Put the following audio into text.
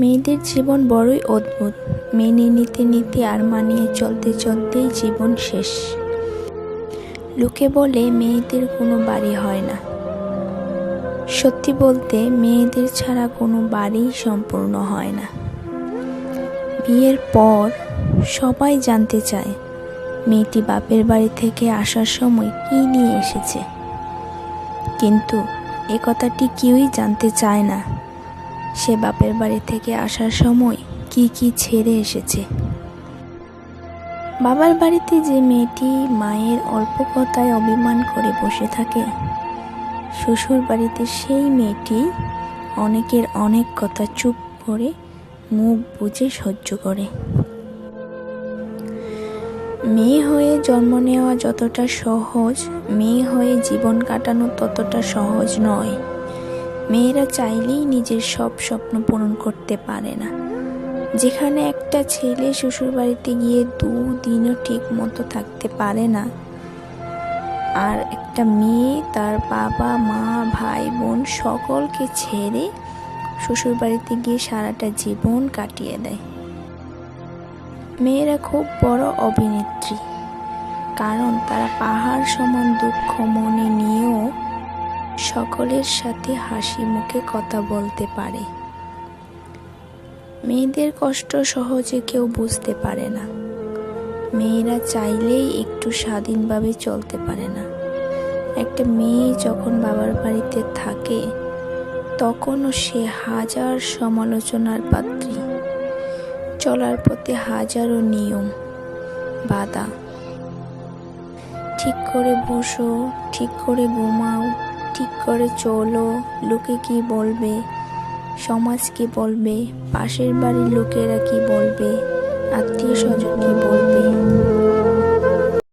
মেয়েদের জীবন বড়ই অদ্ভুত। মেনে নিতে নিতে আর মানিয়ে চলতে চলতেই জীবন শেষ। লোকে বলে মেয়েদের কোনো বাড়ি হয় না। সত্যি বলতে মেয়েদের ছাড়া কোনো বাড়িই সম্পূর্ণ হয় না। বিয়ের পর সবাই জানতে চায় মেয়েটি বাপের বাড়ি থেকে আসার সময় কী নিয়ে এসেছে, কিন্তু এ কথাটি কেউই জানতে চায় না সে বাপের বাড়ি থেকে আসার সময় কি কি ছেড়ে এসেছে। বাবার বাড়িতে যে মেয়েটি মায়ের অল্প কথায় অভিমান করে বসে থাকে, শ্বশুর বাড়িতে সেই মেয়েটি অনেকের অনেক কথা চুপ করে মুখ বুজে সহ্য করে। মেয়ে হয়ে জন্ম নেওয়া যতটা সহজ, মেয়ে হয়ে জীবন কাটানো ততটা সহজ নয়। মেয়েরা চাইলেই নিজের সব স্বপ্ন পূরণ করতে পারে না। যেখানে একটা ছেলে শ্বশুর বাড়িতে গিয়ে 2 দিনও ঠিক মতো থাকতে পারে না, আর একটা মেয়ে তার বাবা মা ভাই বোন সকলকে ছেড়ে শ্বশুর বাড়িতে গিয়ে সারাটা জীবন কাটিয়ে দেয়। মেয়েরা খুব বড় অভিনেত্রী, কারণ তারা পাহাড় সমান দুঃখ মনে নিয়েও সকলের সাথে হাসি মুখে কথা বলতে পারে। মেয়েদের কষ্ট সহজে কেউ বুঝতে পারে না। মেয়েরা চাইলেই একটু স্বাধীনভাবে চলতে পারে না। একটা মেয়ে যখন বাবার বাড়িতে থাকে তখনও সে হাজার সমালোচনার পাত্রী। চলার পথে হাজারো নিয়ম বাধা। ঠিক করে বসো, ঠিক করে ঘুমাও, ঠিক করে চলো, লোকে কি বলবে, সমাজ কি বলবে, পাশের বাড়ির লোকেরা কি বলবে,